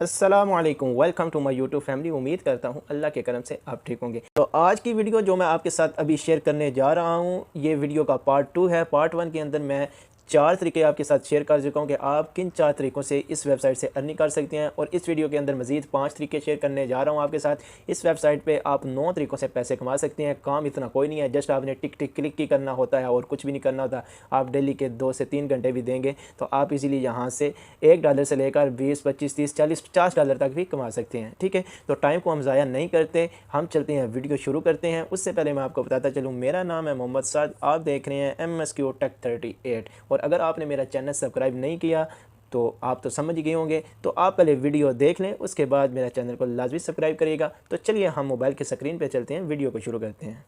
अस्सलामुअलैकुम, welcome to my YouTube family. उम्मीद करता हूँ अल्लाह के करम से आप ठीक होंगे। तो आज की वीडियो जो मैं आपके साथ अभी शेयर करने जा रहा हूँ, ये वीडियो का पार्ट 2 है। पार्ट 1 के अंदर मैं 4 तरीके आपके साथ शेयर कर चुका हूँ कि आप किन 4 तरीक़ों से इस वेबसाइट से अर्निंग कर सकते हैं, और इस वीडियो के अंदर मज़ीद 5 तरीके शेयर करने जा रहा हूँ आपके साथ। इस वेबसाइट पे आप 9 तरीक़ों से पैसे कमा सकते हैं। काम इतना कोई नहीं है, जस्ट आपने टिक टिक क्लिक ही करना होता है और कुछ भी नहीं करना होता। आप डेली के 2 से 3 घंटे भी देंगे तो आप इजीली यहाँ से $1 से लेकर 20, 25, 30, 40, $50 तक भी कमा सकते हैं। ठीक है, तो टाइम को हम ज़ाया नहीं करते, हम चलते हैं वीडियो शुरू करते हैं। उससे पहले मैं आपको बताता चलूँ, मेरा नाम है मोहम्मद साद, आप देख रहे हैं MSQ Tech 38। और अगर आपने मेरा चैनल सब्सक्राइब नहीं किया तो आप तो समझ गए होंगे, तो आप पहले वीडियो देख लें, उसके बाद मेरा चैनल को लाजमी सब्सक्राइब करिएगा। तो चलिए हम मोबाइल की स्क्रीन पे चलते हैं, वीडियो को शुरू करते हैं।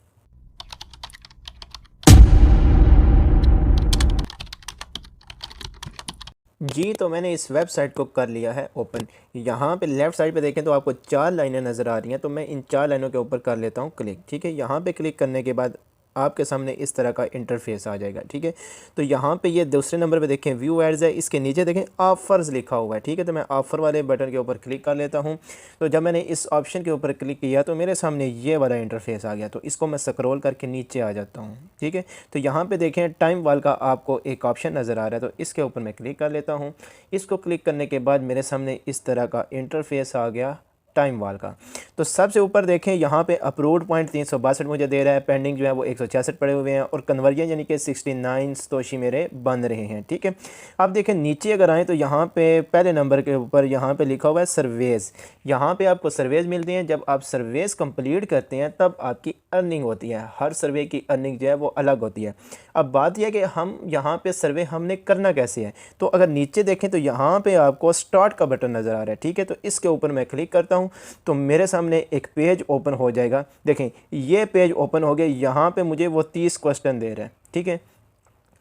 जी, तो मैंने इस वेबसाइट को कर लिया है ओपन। यहाँ पे लेफ़्ट साइड पे देखें तो आपको 4 लाइनें नज़र आ रही हैं, तो मैं इन 4 लाइनों के ऊपर कर लेता हूँ क्लिक। ठीक है, यहाँ पे क्लिक करने के बाद आपके सामने इस तरह का इंटरफेस आ जाएगा। ठीक है, तो यहाँ पे ये दूसरे नंबर पे देखें व्यू एड्स है, इसके नीचे देखें ऑफ़र्स लिखा हुआ है। ठीक है, तो मैं ऑफ़र वाले बटन के ऊपर क्लिक कर लेता हूँ। तो जब मैंने इस ऑप्शन के ऊपर क्लिक किया तो मेरे सामने ये वाला इंटरफेस आ गया, तो इसको मैं स्क्रॉल करके नीचे आ जाता हूँ। ठीक है, तो यहाँ पे देखें टाइम वाल का आपको एक ऑप्शन नज़र आ रहा है, तो इसके ऊपर मैं क्लिक कर लेता हूँ। इसको क्लिक करने के बाद मेरे सामने इस तरह का इंटरफेस आ गया टाइम वाल का। तो सबसे ऊपर देखें यहाँ पे अप्रूव्ड पॉइंट 362 मुझे दे रहा है, पेंडिंग जो है वो 166 पड़े हुए हैं, और कन्वर्जन यानी कि 69 सतोशी मेरे बन रहे हैं। ठीक है, आप देखें नीचे अगर आएँ तो यहाँ पे पहले नंबर के ऊपर यहाँ पे लिखा हुआ है सर्वेज़। यहाँ पे आपको सर्वेज़ मिलती हैं, जब आप सर्वेज़ कंप्लीट करते हैं तब आपकी अर्निंग होती है। हर सर्वे की अर्निंग जो है वो अलग होती है। अब बात यह है कि हम यहाँ पे सर्वे हमने करना कैसे है, तो अगर नीचे देखें तो यहाँ पे आपको स्टार्ट का बटन नज़र आ रहा है। ठीक है, तो इसके ऊपर मैं क्लिक करता हूँ तो मेरे सामने एक पेज ओपन हो जाएगा। देखें ये पेज ओपन हो गया, यहाँ पे मुझे वो 30 क्वेश्चन दे रहा है। ठीक है,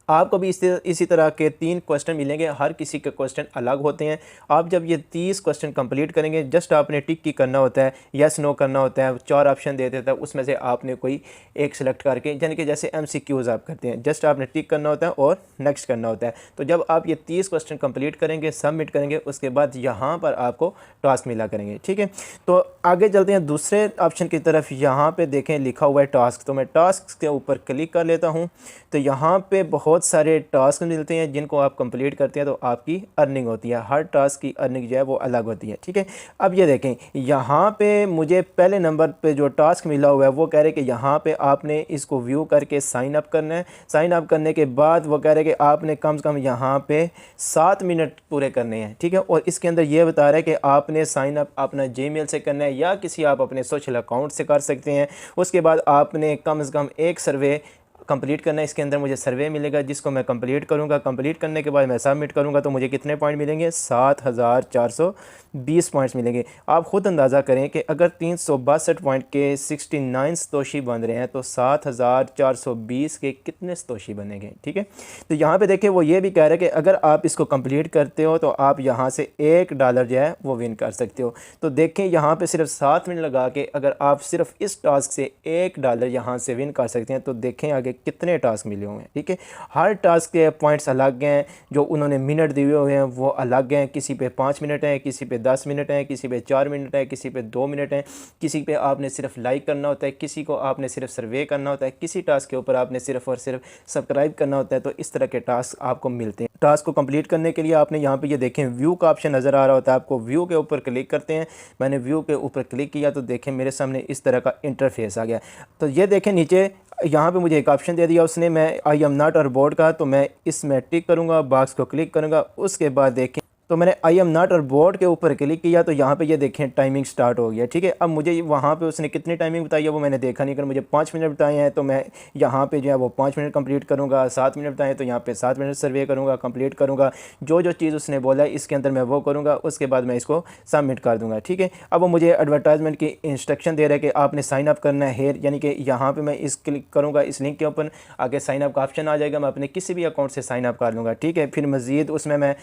आपको भी इसी तरह के 3 क्वेश्चन मिलेंगे, हर किसी के क्वेश्चन अलग होते हैं। आप जब ये 30 क्वेश्चन कंप्लीट करेंगे, जस्ट आपने टिक की करना होता है, यस नो करना होता है। 4 ऑप्शन दे देता है, उसमें से आपने कोई एक सिलेक्ट करके, यानी कि जैसे MCQs आप करते हैं, जस्ट आपने टिक करना होता है और नेक्स्ट करना होता है। तो जब आप ये 30 क्वेश्चन कंप्लीट करेंगे, सबमिट करेंगे, उसके बाद यहाँ पर आपको टास्क मिला करेंगे। ठीक है, तो आगे चलते हैं दूसरे ऑप्शन की तरफ। यहाँ पर देखें लिखा हुआ है टास्क, तो मैं टास्क के ऊपर क्लिक कर लेता हूँ। तो यहाँ पर बहुत सारे टास्क मिलते हैं, जिनको आप कंप्लीट करते हैं तो आपकी अर्निंग होती है। हर टास्क की अर्निंग जो है वो अलग होती है। ठीक है, अब ये देखें यहाँ पे मुझे पहले नंबर पे जो टास्क मिला हुआ है वो कह रहे कि यहाँ पे आपने इसको व्यू करके साइन अप करना है। साइन अप करने के बाद वो कह रहे कि आपने कम से कम यहाँ पे 7 मिनट पूरे करने हैं। ठीक है, और इसके अंदर ये बता रहा है कि आपने साइन अप अपना जीमेल से करना है या किसी आप अपने सोशल अकाउंट से कर सकते हैं। उसके बाद आपने कम से कम एक सर्वे कंप्लीट करना है। इसके अंदर मुझे सर्वे मिलेगा, जिसको मैं कंप्लीट करूंगा। कंप्लीट करने के बाद मैं सबमिट करूंगा तो मुझे कितने पॉइंट मिलेंगे? 7420 पॉइंट्स मिलेंगे। आप ख़ुद अंदाज़ा करें कि अगर 362 पॉइंट के 69 सतोशी बन रहे हैं तो 7420 के कितने सतोशी बनेंगे। ठीक है, तो यहाँ पे देखिए वो ये भी कह रहे हैं कि अगर आप इसको कंप्लीट करते हो तो आप यहाँ से $1 जो है वो विन कर सकते हो। तो देखें यहाँ पे सिर्फ 7 मिनट लगा के अगर आप सिर्फ इस टास्क से $1 यहाँ से विन कर सकते हैं, तो देखें आगे कितने टास्क मिले हुए हैं। ठीक है, हर टास्क के पॉइंट्स अलग हैं, जो उन्होंने मिनट दिए हुए हैं वो अलग हैं। किसी पे 5 मिनट हैं, किसी पे 10 मिनट हैं, किसी पे 4 मिनट है, किसी पे 2 मिनट हैं, किसी पे आपने सिर्फ लाइक करना होता है, किसी को आपने सिर्फ सर्वे करना होता है, किसी टास्क के ऊपर आपने सिर्फ और सिर्फ सब्सक्राइब करना होता है। तो इस तरह के टास्क आपको मिलते हैं। टास्क को कंप्लीट करने के लिए आपने यहाँ पे ये देखें व्यू का ऑप्शन नज़र आ रहा होता है, आपको व्यू के ऊपर क्लिक करते हैं। मैंने व्यू के ऊपर क्लिक किया तो देखें मेरे सामने इस तरह का इंटरफेस आ गया। तो ये देखें नीचे यहाँ पे मुझे एक ऑप्शन दे दिया उसने, मैं आई एम नॉट और बोर्ड का, तो मैं इसमें टिक करूँगा, बॉक्स को क्लिक करूँगा। उसके बाद देखें तो मैंने आई एम नॉट और बोर्ड के ऊपर क्लिक किया तो यहाँ पे ये देखें टाइमिंग स्टार्ट हो गया। ठीक है, अब मुझे वहाँ पे उसने कितनी टाइमिंग बताई है वो मैंने देखा नहीं, अगर मुझे 5 मिनट बताए हैं तो मैं यहाँ पे जो है वो 5 मिनट कंप्लीट करूँगा। 7 मिनट बताए तो यहाँ पे 7 मिनट सर्वे करूँगा, कंप्लीट करूँगा। जो जो चीज़ उसने बोला है इसके अंदर मैं वो करूँगा, उसके बाद मैं इसको सबमिट कर दूँगा। ठीक है, अब वो मुझे एडवर्टाइजमेंट की इंस्ट्रक्शन दे रहा है कि आपने साइन अप करना है हेयर, यानी कि यहाँ पर मैं इस क्लिक करूँगा, इस लिंक के ऊपर आगे साइन अप का ऑप्शन आ जाएगा। मैं अपने किसी भी अकाउंट से साइन अप कर लूँगा। ठीक है, फिर मज़ीद उसमें मैं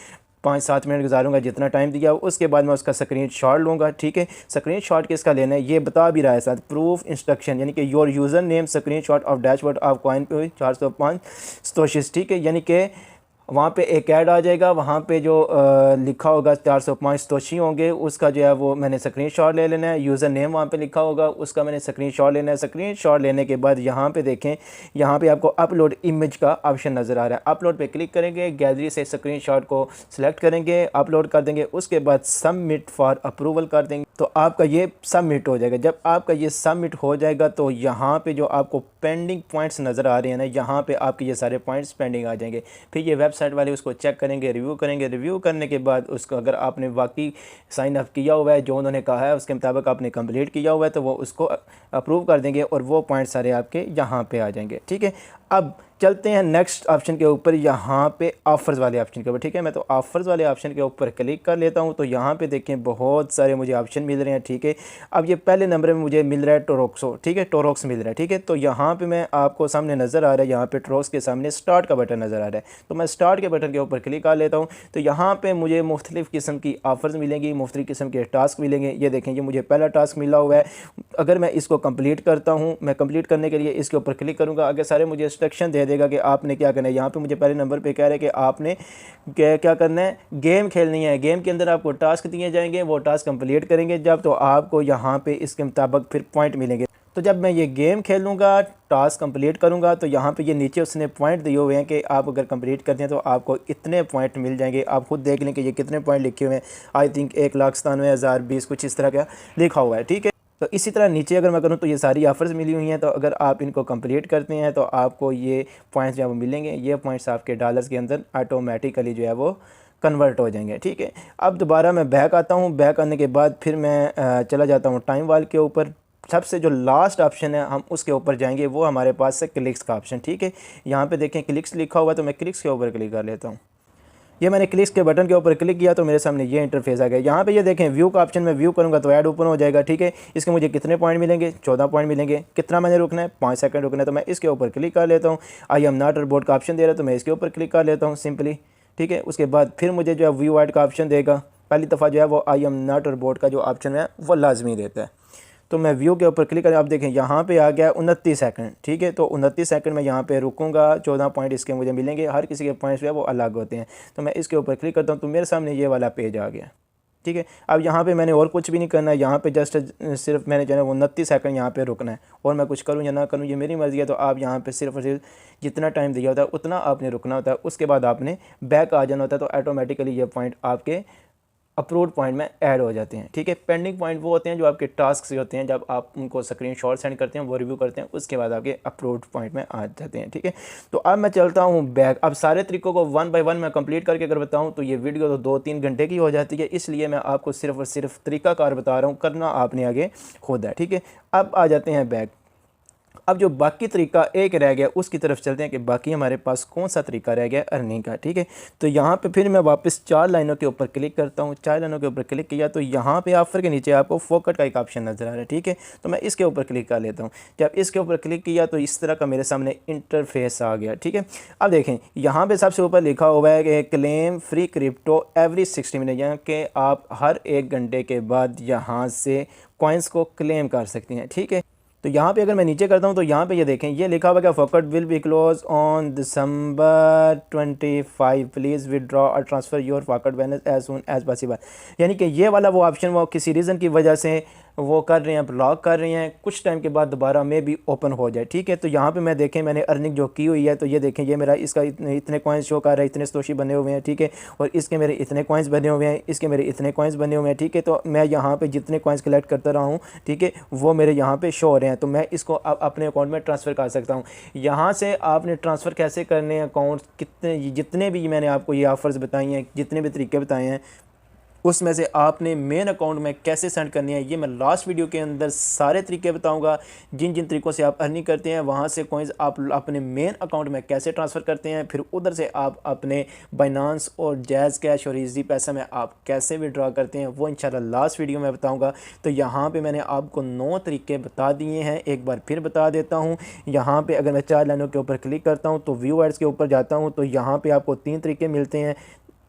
5-7 मिनट गुजारूंगा जितना टाइम दिया, उसके बाद मैं उसका स्क्रीनशॉट लूँगा। ठीक है, स्क्रीनशॉट किसका लेना है ये बता भी रहा है साथ, प्रूफ इंस्ट्रक्शन, यानी कि your user name screenshot of dashboard of coin पे 405 स्टोशिस। ठीक है, यानी कि वहाँ पे एक ऐड आ जाएगा, वहाँ पे जो लिखा होगा 405 तोशी होंगे, उसका जो है वो मैंने स्क्रीनशॉट ले लेना है। यूज़र नेम वहाँ पे लिखा होगा, उसका मैंने स्क्रीनशॉट लेना है। स्क्रीनशॉट लेने के बाद यहाँ पे देखें, यहाँ पे आपको अपलोड इमेज का ऑप्शन नज़र आ रहा है। अपलोड पे क्लिक करेंगे, गैलरी से स्क्रीनशॉट को सिलेक्ट करेंगे, अपलोड कर देंगे, उसके बाद सबमिट फॉर अप्रूवल कर देंगे तो आपका ये सबमिट हो जाएगा। जब आपका ये सबमिट हो जाएगा तो यहाँ पे जो आपको पेंडिंग पॉइंट्स नज़र आ रहे हैं ना, यहाँ पे आपके ये सारे पॉइंट्स पेंडिंग आ जाएंगे। फिर ये वेबसाइट वाले उसको चेक करेंगे, रिव्यू करेंगे। रिव्यू करने के बाद उसको अगर आपने वाकई साइन अप किया हुआ है, जो उन्होंने कहा है उसके मुताबिक आपने कंप्लीट किया हुआ है, तो वो उसको अप्रूव कर देंगे और वो पॉइंट सारे आपके यहाँ पे आ जाएंगे। ठीक है, अब चलते हैं नेक्स्ट ऑप्शन के ऊपर, यहाँ पे ऑफ़र्स वाले ऑप्शन के ऊपर। ठीक है, मैं तो ऑफ़र्स वाले ऑप्शन के ऊपर क्लिक कर लेता हूँ। तो यहाँ पे देखें बहुत सारे मुझे ऑप्शन मिल रहे हैं। ठीक है, अब ये पहले नंबर में मुझे मिल रहा है टोरोक्सो। ठीक है, टोरोक्स मिल रहा है। ठीक है, तो यहाँ पे मैं आपको सामने नज़र आ रहा है, यहाँ पे टोरोक्स के सामने स्टार्ट का बटन नज़र आ रहा है। तो मैं स्टार्ट के बटन के ऊपर क्लिक कर लेता हूँ। तो यहाँ पर मुझे मुख्तलिफ़ किस्म की ऑफ़र्स मिलेंगी, मुख्तलिफ़ किस्म के टास्क मिलेंगे। ये देखें, ये मुझे पहला टास्क मिला हुआ है। अगर मैं इसको कंप्लीट करता हूँ, मैं कंप्लीट करने के लिए इसके ऊपर क्लिक करूँगा, आगे सारे मुझे इंस्ट्रक्शन दे देगा कि आपने क्या करना है। यहाँ पे मुझे पहले नंबर पे कह रहा है कि आपने क्या करना है, गेम खेलनी है। गेम के अंदर आपको टास्क दिए जाएंगे, वो टास्क कंप्लीट करेंगे जब, तो आपको यहाँ पे इसके मुताबिक फिर पॉइंट मिलेंगे। तो जब मैं ये गेम खेलूँगा, टास्क कंप्लीट करूँगा, तो यहाँ पे ये नीचे उसने पॉइंट दिए हुए हैं कि आप अगर कंप्लीट करते हैं तो आपको इतने पॉइंट मिल जाएंगे। आप खुद देख लें कि ये कितने पॉइंट लिखे हुए हैं। आई थिंक 1,97,020 कुछ इस तरह का लिखा हुआ है। ठीक है, तो इसी तरह नीचे अगर मैं करूँ तो ये सारी ऑफ़र्स मिली हुई हैं। तो अगर आप इनको कंप्लीट करते हैं तो आपको ये पॉइंट्स जो है वो मिलेंगे। ये पॉइंट्स आपके डॉलर्स के अंदर ऑटोमेटिकली जो है वो कन्वर्ट हो जाएंगे। ठीक है, अब दोबारा मैं बैक आता हूँ। बैक आने के बाद फिर मैं चला जाता हूँ टाइम वाल के ऊपर। सबसे जो लास्ट ऑप्शन है हम उसके ऊपर जाएंगे, वो हमारे पास है क्लिक्स का ऑप्शन। ठीक है, यहाँ पे देखें क्लिक्स लिखा हुआ है, तो मैं क्लिक्स के ऊपर क्लिक कर लेता हूँ। ये मैंने क्लिक्स के बटन के ऊपर क्लिक किया तो मेरे सामने ये इंटरफेस आ गया। यहाँ पे ये देखें व्यू का ऑप्शन, में व्यू करूँगा तो ऐड ओपन हो जाएगा। ठीक है, इसके मुझे कितने पॉइंट मिलेंगे, 14 पॉइंट मिलेंगे। कितना मैंने रुकना है, 5 सेकंड रुकना है। तो मैं इसके ऊपर क्लिक कर लेता हूँ। आई एम नॉट रोबोट का ऑप्शन दे रहा है, तो मैं इसके ऊपर क्लिक कर लेता हूँ सिंपली। ठीक है, उसके बाद फिर मुझे जो है व्यू ऐड का ऑप्शन देगा। पहली दफ़ा जो है वो आई एम नॉट रोबोट का जो ऑप्शन है वो लाजमी देता है। तो मैं व्यू के ऊपर क्लिक करें, आप देखें यहाँ पे आ गया 29 सेकंड। ठीक है, तो 29 सेकंड में यहाँ पे रुकूंगा, 14 पॉइंट इसके मुझे मिलेंगे। हर किसी के पॉइंट्स जो है वो अलग होते हैं। तो मैं इसके ऊपर क्लिक करता हूँ तो मेरे सामने ये वाला पेज आ गया। ठीक है, अब यहाँ पे मैंने और कुछ भी नहीं करना है। यहाँ पे जस्ट सिर्फ मैंने जो है 29 सेकंड यहाँ पे रुकना है, और मैं कुछ करूँ या ना करूँ ये मेरी मर्ज़ी है। तो आप यहाँ पे सिर्फ और सिर्फ जितना टाइम दिया होता है उतना आपने रुकना होता है। उसके बाद आपने बैक आ जाना होता है, तो ऑटोमेटिकली ये पॉइंट आपके अप्रूव्ड पॉइंट में ऐड हो जाते हैं। ठीक है, पेंडिंग पॉइंट वो होते हैं जो आपके टास्क से होते हैं, जब आप उनको स्क्रीनशॉट सेंड करते हैं, वो रिव्यू करते हैं, उसके बाद आपके अप्रूव्ड पॉइंट में आ जाते हैं। ठीक है, तो अब मैं चलता हूँ बैक। अब सारे तरीकों को 1 बाय 1 मैं कंप्लीट करके अगर बताऊँ तो ये वीडियो तो 2-3 घंटे की हो जाती है, इसलिए मैं आपको सिर्फ और सिर्फ तरीकाकार बता रहा हूँ, करना आपने आगे खुद है। ठीक है, अब आ जाते हैं बैक। अब जो बाकी तरीका एक रह गया उसकी तरफ चलते हैं कि बाकी हमारे पास कौन सा तरीका रह गया अर्निंग का। ठीक है, तो यहाँ पे फिर मैं वापस 4 लाइनों के ऊपर क्लिक करता हूँ। 4 लाइनों के ऊपर क्लिक किया तो यहाँ पे ऑफर के नीचे आपको फोकट का एक ऑप्शन नज़र आ रहा है। ठीक है, तो मैं इसके ऊपर क्लिक कर लेता हूँ। जब इसके ऊपर क्लिक किया तो इस तरह का मेरे सामने इंटरफेस आ गया। ठीक है, अब देखें यहाँ पर सबसे ऊपर लिखा हुआ है कि claim free crypto every 60 minute, यानी कि आप हर 1 घंटे के बाद यहाँ से कॉइन्स को क्लेम कर सकते हैं। ठीक है, तो यहाँ पे अगर मैं नीचे करता हूँ तो यहाँ पे ये देखें, ये लिखा हुआ है फॉकट विल बी क्लोज ऑन December 25, please withdraw or transfer your फॉकट balance as soon as possible. यानी कि ये वाला वो ऑप्शन वो किसी रीज़न की वजह से वो कर रहे हैं, ब्लॉक कर रहे हैं, कुछ टाइम के बाद दोबारा में भी ओपन हो जाए। ठीक है, तो यहाँ पे मैं देखें मैंने अर्निंग जो की हुई है, तो ये देखें ये मेरा इसका इतने कॉइन्स शो कर रहा है, इतने सतोशी बने हुए हैं। ठीक है, और इसके मेरे इतने कॉइन्स बने हुए हैं, इसके मेरे इतने कॉइन्स बने हुए हैं। ठीक है, तो मैं यहाँ पे जितने कॉइन्स कलेक्ट करता रहा हूँ, ठीक है, वो मेरे यहाँ पे शो हो रहे हैं। तो मैं इसको अब अपने अकाउंट में ट्रांसफ़र कर सकता हूँ। यहाँ से आपने ट्रांसफ़र कैसे करने हैं अकाउंट, कितने जितने भी मैंने आपको ये ऑफ़र्स बताई हैं, जितने भी तरीके बताए हैं, उसमें से आपने मेन अकाउंट में कैसे सेंड करनी है, ये मैं लास्ट वीडियो के अंदर सारे तरीके बताऊंगा। जिन जिन तरीक़ों से आप अर्निंग करते हैं वहाँ से कॉइन्स आप अपने मेन अकाउंट में कैसे ट्रांसफ़र करते हैं, फिर उधर से आप अपने बाइनांस और जैज़ कैश और ईजी पैसा में आप कैसे विड्रॉ करते हैं, वो इंशाल्लाह लास्ट वीडियो में बताऊँगा। तो यहाँ पर मैंने आपको 9 तरीके बता दिए हैं, एक बार फिर बता देता हूँ। यहाँ पर अगर मैं 4 लाइनों के ऊपर क्लिक करता हूँ तो व्यू एड्स के ऊपर जाता हूँ, तो यहाँ पर आपको 3 तरीके मिलते हैं।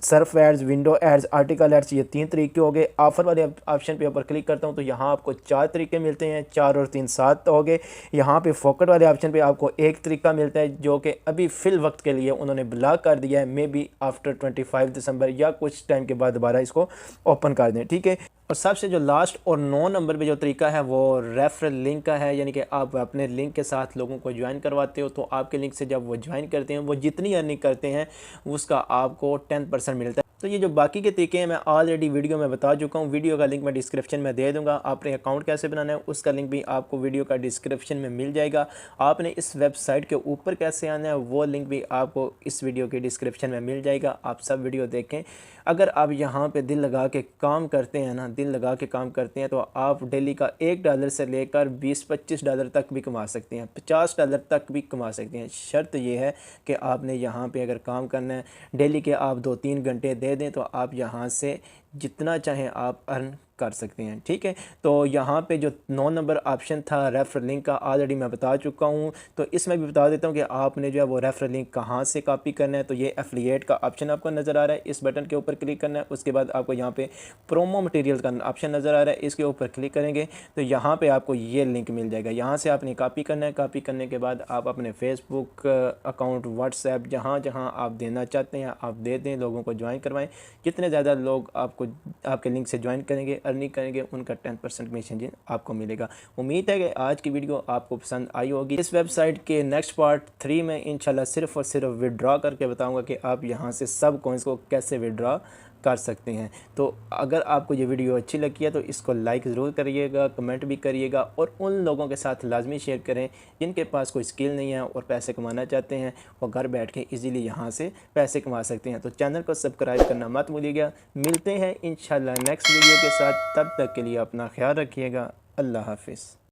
Surf ads, window ads, article ads, ये 3 तरीके हो गए। ऑफ़र वाले ऑप्शन पे ऊपर क्लिक करता हूँ तो यहाँ आपको 4 तरीके मिलते हैं, 4 और 3 7 हो गए। यहाँ पे फोकट वाले ऑप्शन पे आपको एक तरीका मिलता है जो कि अभी फ़िल वक्त के लिए उन्होंने ब्लॉक कर दिया है, मे बी आफ्टर 25 दिसंबर या कुछ टाइम के बाद दोबारा इसको ओपन कर दें, ठीक है। और सबसे जो लास्ट और 9 नंबर पे जो तरीका है वो रेफरल लिंक का है, यानी कि आप अपने लिंक के साथ लोगों को ज्वाइन करवाते हो, तो आपके लिंक से जब वो ज्वाइन करते हैं वो जितनी अर्निंग करते हैं उसका आपको 10% मिलता है। तो ये जो बाकी के तरीके हैं मैं ऑलरेडी वीडियो में बता चुका हूँ, वीडियो का लिंक मैं डिस्क्रिप्शन में दे दूँगा। आपने अकाउंट कैसे बनाना है उसका लिंक भी आपको वीडियो का डिस्क्रिप्शन में मिल जाएगा। आपने इस वेबसाइट के ऊपर कैसे आना है वो लिंक भी आपको इस वीडियो के डिस्क्रिप्शन में मिल जाएगा। आप सब वीडियो देखें। अगर आप यहाँ पे दिल लगा के काम करते हैं ना, दिल लगा के काम करते हैं, तो आप डेली का $1 से लेकर $20-25 तक भी कमा सकते हैं, $50 तक भी कमा सकते हैं। शर्त ये है कि आपने यहाँ पे अगर काम करना है, डेली के आप 2-3 घंटे दे दें तो आप यहाँ से जितना चाहें आप अर्न कर सकते हैं, ठीक है। तो यहाँ पे जो 9 नंबर ऑप्शन था रेफर लिंक का ऑलरेडी मैं बता चुका हूँ, तो इसमें भी बता देता हूँ कि आपने जो है वो रेफर लिंक कहाँ से कॉपी करना है। तो ये एफिलिएट का ऑप्शन आपको नज़र आ रहा है, इस बटन के ऊपर क्लिक करना है। उसके बाद आपको यहाँ पे प्रोमो मटेरियल का ऑप्शन नज़र आ रहा है, इसके ऊपर क्लिक करेंगे तो यहाँ पर आपको ये लिंक मिल जाएगा। यहाँ से आपने कॉपी करना है, कॉपी करने के बाद आप अपने फेसबुक अकाउंट, व्हाट्सएप, जहाँ जहाँ आप देना चाहते हैं आप दे दें, लोगों को ज्वाइन करवाएँ। जितने ज़्यादा लोग आपको आपके लिंक से ज्वाइन करेंगे, अर्निंग करेंगे, उनका 10% कमीशन आपको मिलेगा। उम्मीद है कि आज की वीडियो आपको पसंद आई होगी। इस वेबसाइट के नेक्स्ट पार्ट 3 में इंशाल्लाह सिर्फ और सिर्फ विड्रॉ करके बताऊंगा कि आप यहां से सब कॉइन्स को कैसे विड्रॉ कर सकते हैं। तो अगर आपको ये वीडियो अच्छी लगी है तो इसको लाइक ज़रूर करिएगा, कमेंट भी करिएगा और उन लोगों के साथ लाजमी शेयर करें जिनके पास कोई स्किल नहीं है और पैसे कमाना चाहते हैं, वो घर बैठ के इजीली यहाँ से पैसे कमा सकते हैं। तो चैनल को सब्सक्राइब करना मत भूलिएगा। मिलते हैं इंशाल्लाह नेक्स्ट वीडियो के साथ, तब तक के लिए अपना ख्याल रखिएगा। अल्लाह हाफिज़।